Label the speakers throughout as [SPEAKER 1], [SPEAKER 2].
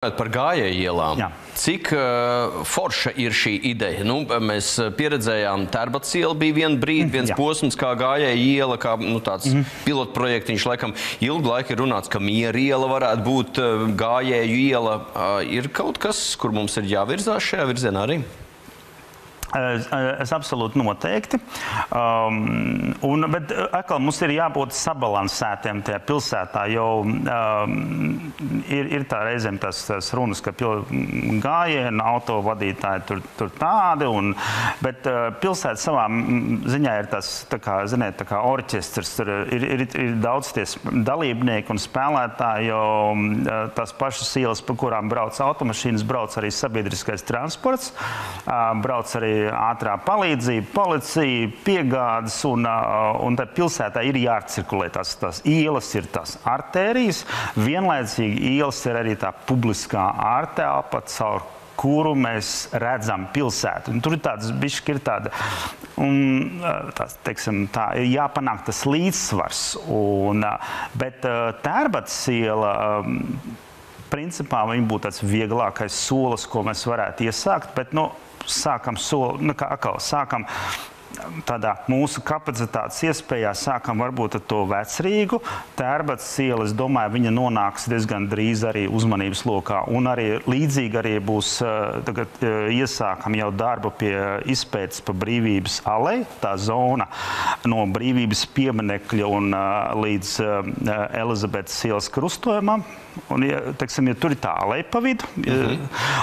[SPEAKER 1] Par gājēju ielām. Jā. Cik forša ir šī ideja? Nu, mēs pieredzējām, Tērbats iela bija viena brīdi, viens posms kā gājēju iela, kā tāds pilotprojektiņš. Laikam ilgu laiku ir runāts, ka Miera iela varētu būt gājēju iela. Ir kaut kas, kur mums ir jāvirzās šajā virzienā arī?
[SPEAKER 2] Es absolūti noteikti. Bet atkal mums ir jābūt sabalansētiem tajā pilsētā, jo ir tā reizēm tas runas, ka gājienu, autovadītāji tur tādi, bet pilsēta savā ziņā ir tas, tā kā orķestrs, ir daudz ties dalībnieki un spēlētāji, jo tās pašas ielas, pa kurām brauc automašīnas, brauc arī sabiedriskais transports, brauc arī ātrā palīdzība, policija, piegādes, un tā pilsētā ir jācirkulē tās ielas, ir tās artērijas. Vienlaicīgi ielas ir arī tā publiskā ārtelpa, caur kuru mēs redzam pilsētu. Un tur ir tāds bišķi, ir tāda, teiksim, tā ir jāpanāk tas līdzsvars. Bet Tērbats iela, principā, viņa būtu tāds vieglākais solis, ko mēs varētu iesākt, bet, sākam tādā mūsu kapacitātes iespējā, sākam varbūt ar to Vecrīgu. Tērbats iela, es domāju, viņa nonāks diezgan drīz arī uzmanības lokā. Un arī līdzīgi arī būs, tagad iesākam jau darbu pie izpētes pa Brīvības alei. Tā zona no Brīvības pieminekļa un līdz Elizabetes ielas krustojumam. Un, teiksim, ja tur ir tā aleja pa vidu,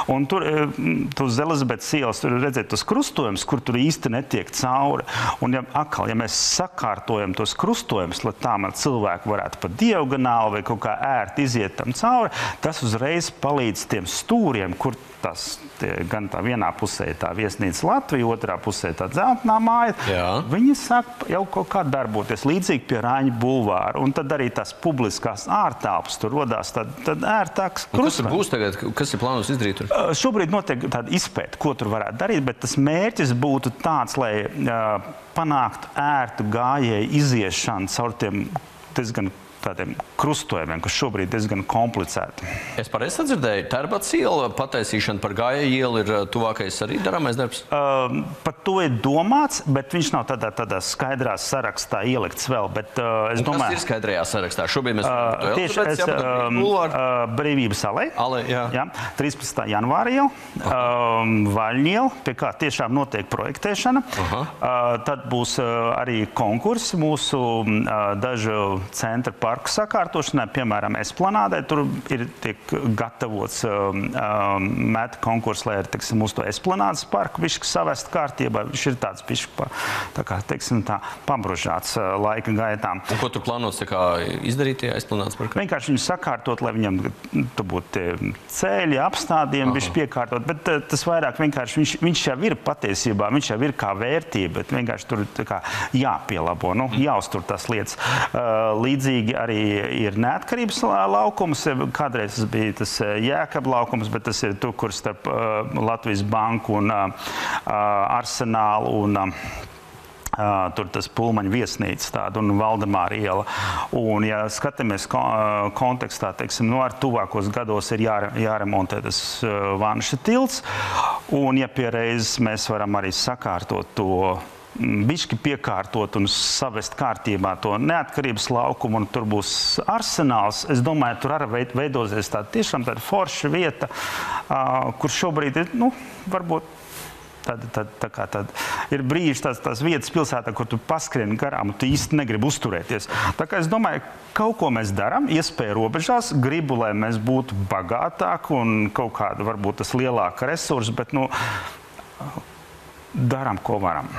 [SPEAKER 2] un tur uz Elizabetes ielas tur redzēt tos krustojums, kur tur īsti netiek cauri. Un ja mēs sakārtojam tos krustojumus, lai tā man cilvēki varētu pa diagonāli vai kaut kā ērti iziet tam cauri, tas uzreiz palīdz tiem stūriem, kur gan tā vienā pusē tā viesnīca Latvija, otrā pusē tā dzeltenā māja. Viņi sāk jau kaut kā darboties līdzīgi pie Rāņa bulvāra. Un tad arī tās publiskās ārtelpas tur rodās tad ērtāks krustojums.
[SPEAKER 1] Kas tur būs tagad? Kas ir plānos izdarīt tur?
[SPEAKER 2] Šobrīd notiek tāda izpēta, ko tur varētu darīt, bet tas mērķis būtu tāds, lai panāktu ērtu gājēju iziešanu caur tiem diezgan tādiem krustojumiem, kas šobrīd diezgan komplicēti.
[SPEAKER 1] Es pareizi sadzirdēju, Tērbats iela pataisīšana par gājēju ielu ir tuvākais arī darāmais darbs?
[SPEAKER 2] Par to ir domāts, bet viņš nav tādā skaidrā sarakstā ielikts vēl. Bet, es domāju,
[SPEAKER 1] kas ir skaidrajā sarakstā? Šobrīd mēs
[SPEAKER 2] tieši Brīvības alei, jā, 13. janvāra jau, Vaļņu iela, pie kā tiešām notiek projektēšana. Tad būs arī konkursi mūsu dažu centra parku sakārtošanai, piemēram, Esplanādē. Tur tiek gatavots meta konkurss, lai ir, teiksim, mūsu to Esplanādes parku višķi savest kārtībā. Viņš ir tāds višķi, teiksim, pabružāts laika gaitām.
[SPEAKER 1] Un ko tur plānots izdarīt tajā Esplanādes parkā?
[SPEAKER 2] Vienkārši viņu sakārtot, lai viņam būtu ceļi, apstādījumi višķi piekārtot, bet tas vairāk vienkārši, viņš jau ir patiesībā, viņš jau ir kā vērtība, bet vienkārši tur jāpielabo, jāuztur tās lietas. Līdzīgi arī ir Neatkarības laukums. Kādreiz tas bija tas Jēkaba laukums, bet tas ir tur, kur starp Latvijas banku un Arsenālu un tur tas Pulmaņu viesnīca tāda un Valdemāra iela. Un, ja skatāmies kontekstā, teiksim, ar tuvākos gados ir jāremontē tas Vanša tilts, un ja pie reizes mēs varam arī sakārtot to bišķi piekārtot un savest kārtībā to Neatkarības laukumu, un tur būs Arsenāls. Es domāju, tur arī veidosies tiešām tāda forša vieta, kur šobrīd ir, varbūt ir brīži tās vietas pilsētā, kur tu paskrien garām, un tu īsti negribi uzturēties. Tā kā es domāju, kaut ko mēs darām, iespēja robežās, gribu, lai mēs būtu bagātāki un kaut kāda varbūt tas lielāka resursa, bet, darām, ko varam.